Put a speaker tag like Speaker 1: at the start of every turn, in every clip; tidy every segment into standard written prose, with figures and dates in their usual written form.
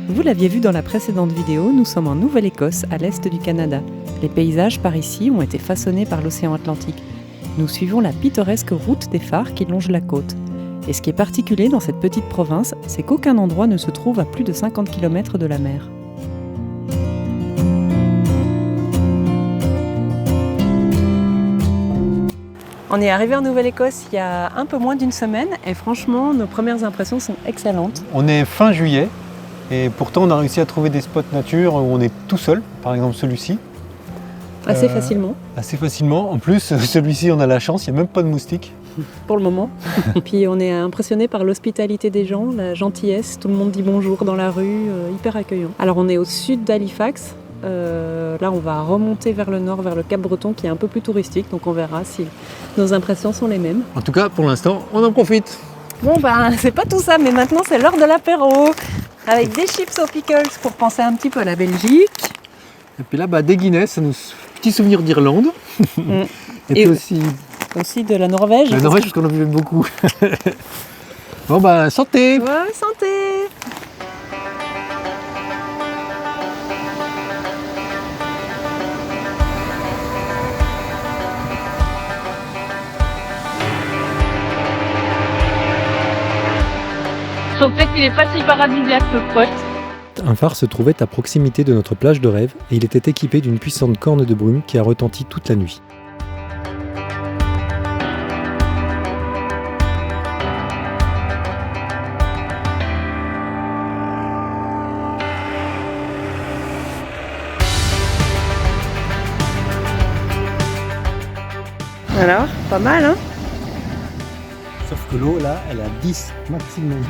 Speaker 1: Vous l'aviez vu dans la précédente vidéo, nous sommes en Nouvelle-Écosse, à l'est du Canada. Les paysages par ici ont été façonnés par l'océan Atlantique. Nous suivons la pittoresque route des phares qui longe la côte. Et ce qui est particulier dans cette petite province, c'est qu'aucun endroit ne se trouve à plus de 50 km de la mer. On est arrivé en Nouvelle-Écosse il y a un peu moins d'une semaine et franchement, nos premières impressions sont excellentes.
Speaker 2: On est fin juillet et pourtant on a réussi à trouver des spots nature où on est tout seul, par exemple celui-ci.
Speaker 1: Assez facilement.
Speaker 2: Assez facilement. En plus, celui-ci, on a la chance, il n'y a même pas de moustiques.
Speaker 1: Pour le moment. Puis on est impressionné par l'hospitalité des gens, la gentillesse, tout le monde dit bonjour dans la rue, hyper accueillant. Alors on est au sud d'Halifax. Là on va remonter vers le nord, vers le Cap Breton qui est un peu plus touristique, donc on verra si nos impressions sont les mêmes.
Speaker 2: En tout cas, pour l'instant, on en profite.
Speaker 1: Bon c'est pas tout ça, mais maintenant c'est l'heure de l'apéro, avec des chips aux pickles pour penser un petit peu à la Belgique.
Speaker 2: Et puis là, des Guinness, petit souvenir d'Irlande. Et puis
Speaker 1: aussi de la Norvège.
Speaker 2: La Norvège, parce qu'on en buvait beaucoup. Bon santé.
Speaker 1: Ouais, santé.
Speaker 3: Sauf peut-être qu'il est pas si paradisiaque ce pote.
Speaker 4: Un phare se trouvait à proximité de notre plage de rêve et il était équipé d'une puissante corne de brume qui a retenti toute la nuit.
Speaker 1: Alors, pas mal hein.
Speaker 2: Sauf que l'eau, là, elle a 10 maximum.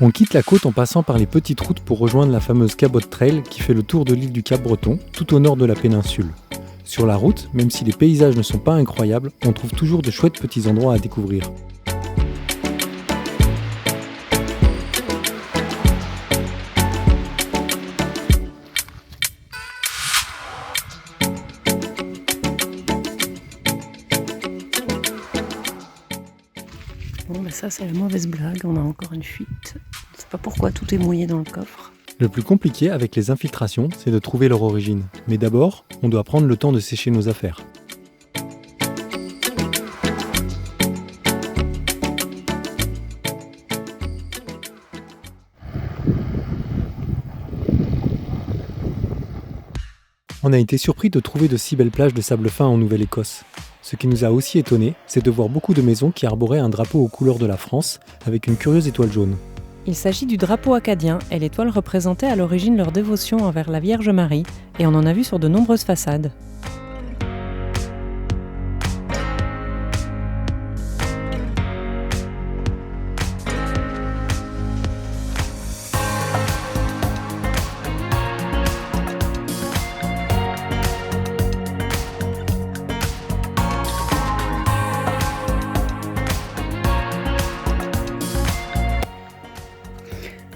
Speaker 4: On quitte la côte en passant par les petites routes pour rejoindre la fameuse Cabot Trail qui fait le tour de l'île du Cap Breton, tout au nord de la péninsule. Sur la route, même si les paysages ne sont pas incroyables, on trouve toujours de chouettes petits endroits à découvrir.
Speaker 1: Bon ça c'est la mauvaise blague, on a encore une fuite. Je sais pas pourquoi tout est mouillé dans le coffre.
Speaker 4: Le plus compliqué avec les infiltrations, c'est de trouver leur origine. Mais d'abord, on doit prendre le temps de sécher nos affaires. On a été surpris de trouver de si belles plages de sable fin en Nouvelle-Écosse. Ce qui nous a aussi étonnés, c'est de voir beaucoup de maisons qui arboraient un drapeau aux couleurs de la France, avec une curieuse étoile jaune.
Speaker 1: Il s'agit du drapeau acadien et l'étoile représentait à l'origine leur dévotion envers la Vierge Marie et on en a vu sur de nombreuses façades.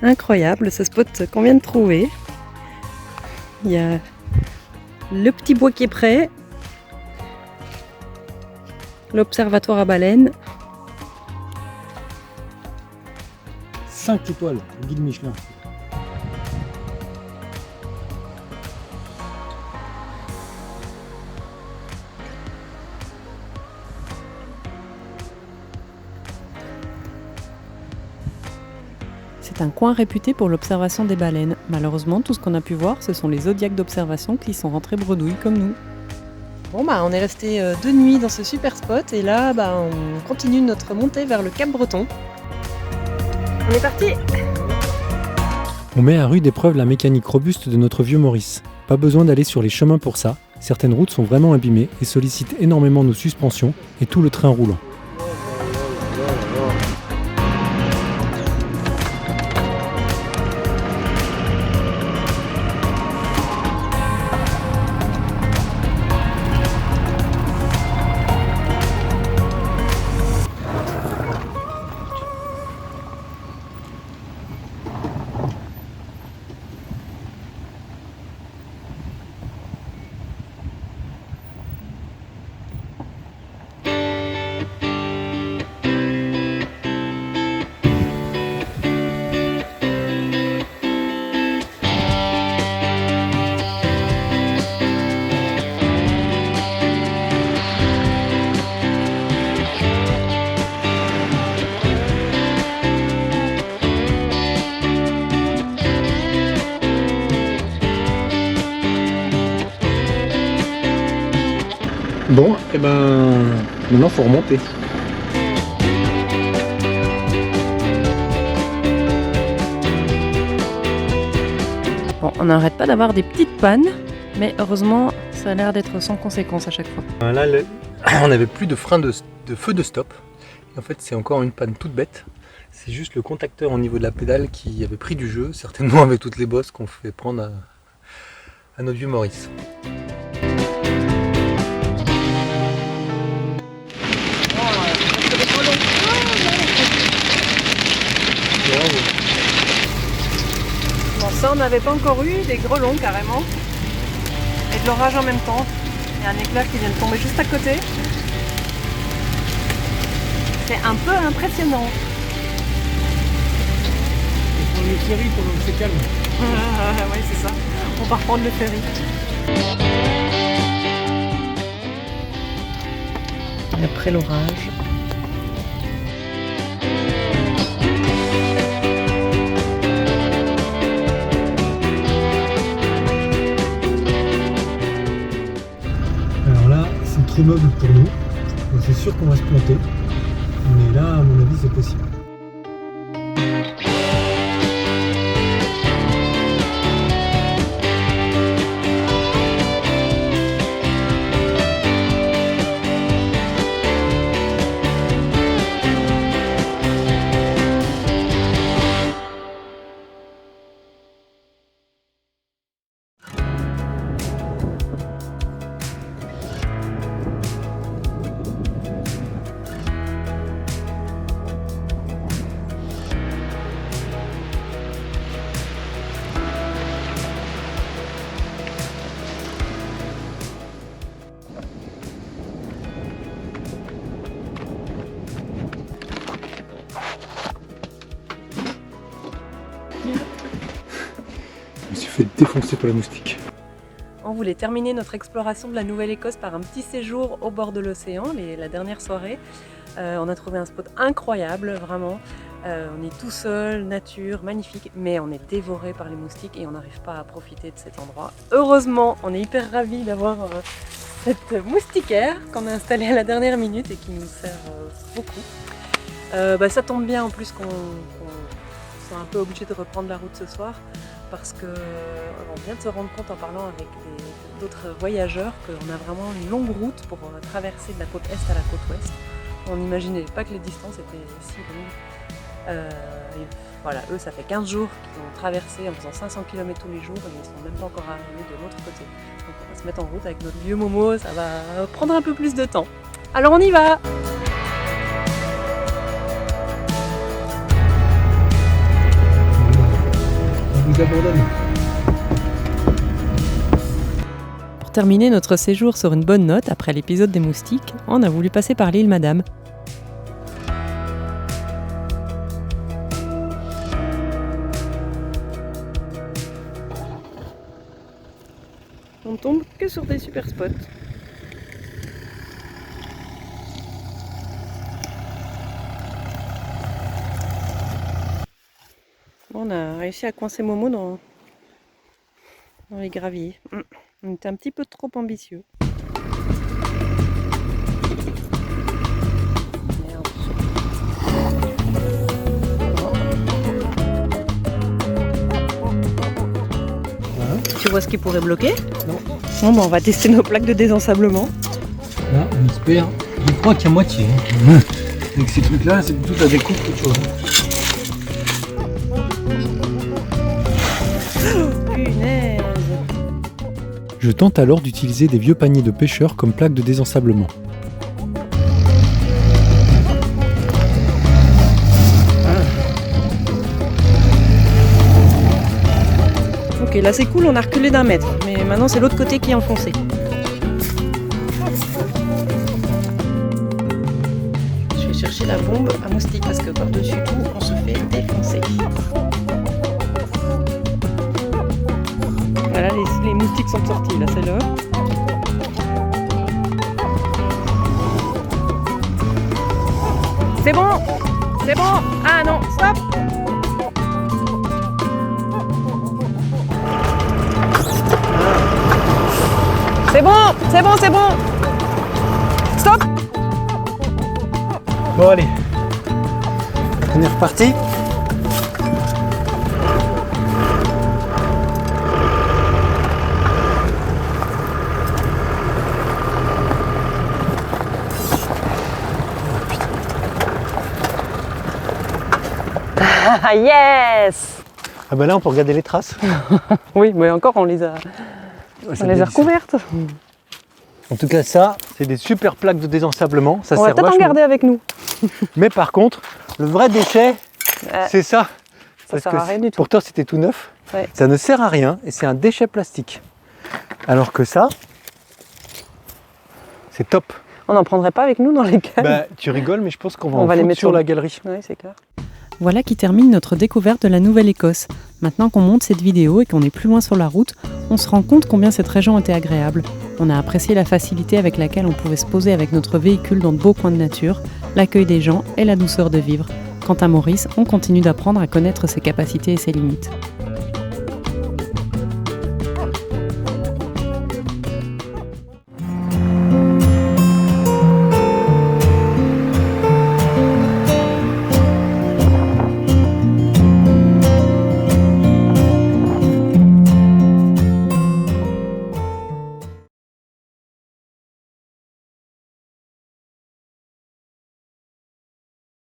Speaker 1: Incroyable ce spot qu'on vient de trouver. Il y a le petit bois qui est prêt, l'observatoire à baleines
Speaker 4: 5 étoiles, le guide Michelin.
Speaker 1: C'est un coin réputé pour l'observation des baleines. Malheureusement, tout ce qu'on a pu voir, ce sont les zodiacs d'observation qui sont rentrés bredouilles comme nous. Bon on est resté 2 nuits dans ce super spot et là on continue notre montée vers le Cap Breton. On est parti!
Speaker 4: On met à rude épreuve la mécanique robuste de notre vieux Maurice. Pas besoin d'aller sur les chemins pour ça, certaines routes sont vraiment abîmées et sollicitent énormément nos suspensions et tout le train roulant. Bon, et maintenant faut remonter.
Speaker 1: Bon, on n'arrête pas d'avoir des petites pannes, mais heureusement, ça a l'air d'être sans conséquence à chaque fois.
Speaker 4: Là, on n'avait plus de frein de feu de stop. Et en fait, c'est encore une panne toute bête. C'est juste le contacteur au niveau de la pédale qui avait pris du jeu, certainement avec toutes les bosses qu'on fait prendre à notre vieux Maurice.
Speaker 1: Bon, ça on n'avait pas encore eu, des grelons carrément. Et de l'orage en même temps. Il y a un éclair qui vient de tomber juste à côté. C'est un peu impressionnant.
Speaker 4: On prend le ferry pendant que c'est calme.
Speaker 1: Oui, c'est ça. On va reprendre le ferry. Et après l'orage.
Speaker 4: Alors là, c'est trop meuble pour nous. Donc c'est sûr qu'on va se planter. Mais là, à mon avis, c'est possible. Je me suis fait défoncer par la moustique.
Speaker 1: On voulait terminer notre exploration de la Nouvelle-Écosse par un petit séjour au bord de l'océan, la dernière soirée. On a trouvé un spot incroyable, vraiment. On est tout seul, nature, magnifique, mais on est dévoré par les moustiques et on n'arrive pas à profiter de cet endroit. Heureusement, on est hyper ravis d'avoir cette moustiquaire qu'on a installée à la dernière minute et qui nous sert beaucoup. Ça tombe bien en plus qu'on soit un peu obligé de reprendre la route ce soir, parce qu'on vient de se rendre compte en parlant avec d'autres voyageurs qu'on a vraiment une longue route pour traverser de la côte est à la côte ouest. On n'imaginait pas que les distances étaient si longues. Voilà, eux, ça fait 15 jours qu'ils ont traversé en faisant 500 km tous les jours et ils ne sont même pas encore arrivés de l'autre côté. Donc on va se mettre en route avec notre vieux Momo, ça va prendre un peu plus de temps. Alors on y va!
Speaker 4: On vous abandonne.
Speaker 1: Pour terminer notre séjour sur une bonne note, après l'épisode des moustiques, on a voulu passer par l'île Madame. on tombe que sur des super spots. Bon, on a réussi à coincer Momo dans les graviers. On était un petit peu trop ambitieux. Merde. Tu vois ce qui pourrait bloquer?
Speaker 2: Non.
Speaker 1: Bon, bah, on va tester nos plaques de désensablement.
Speaker 2: Là, on espère. Je crois qu'à moitié. Avec ces trucs-là, c'est toute la découpe que tu vois.
Speaker 1: Punaise!
Speaker 4: Je tente alors d'utiliser des vieux paniers de pêcheurs comme plaque de désensablement.
Speaker 1: Ok, là c'est cool, on a reculé d'1 mètre, mais maintenant c'est l'autre côté qui est enfoncé. Je vais chercher la bombe à moustiques parce que par-dessus tout, on se fait défoncer. Voilà, les moustiques sont sortis, là c'est là. C'est bon! C'est bon! Ah non, stop! C'est bon, c'est bon, c'est bon. Stop.
Speaker 2: Bon, allez. On est reparti.
Speaker 1: Ah yes.
Speaker 2: Ah bah là, on peut regarder les traces.
Speaker 1: Oui, mais encore on les a recouvertes.
Speaker 2: En tout cas, ça, c'est des super plaques de désensablement. Ça
Speaker 1: On va
Speaker 2: sert
Speaker 1: peut-être en
Speaker 2: vachement.
Speaker 1: garder avec nous.
Speaker 2: Mais par contre, le vrai déchet, c'est ça.
Speaker 1: Ça
Speaker 2: Parce
Speaker 1: sert
Speaker 2: que
Speaker 1: à rien du tout.
Speaker 2: pourtant, c'était tout neuf.
Speaker 1: Ouais.
Speaker 2: Ça ne sert à rien et c'est un déchet plastique. Alors que ça, c'est top.
Speaker 1: On n'en prendrait pas avec nous dans les cannes.
Speaker 2: Bah, tu rigoles, mais je pense qu'on va
Speaker 1: On
Speaker 2: en
Speaker 1: va les
Speaker 2: foutre
Speaker 1: mettre
Speaker 2: sur
Speaker 1: sur
Speaker 2: la
Speaker 1: le-
Speaker 2: galerie.
Speaker 1: Oui, c'est clair.
Speaker 5: Voilà qui termine notre découverte de la Nouvelle-Écosse. Maintenant qu'on monte cette vidéo et qu'on est plus loin sur la route, on se rend compte combien cette région était agréable. On a apprécié la facilité avec laquelle on pouvait se poser avec notre véhicule dans de beaux coins de nature, l'accueil des gens et la douceur de vivre. Quant à Maurice, on continue d'apprendre à connaître ses capacités et ses limites.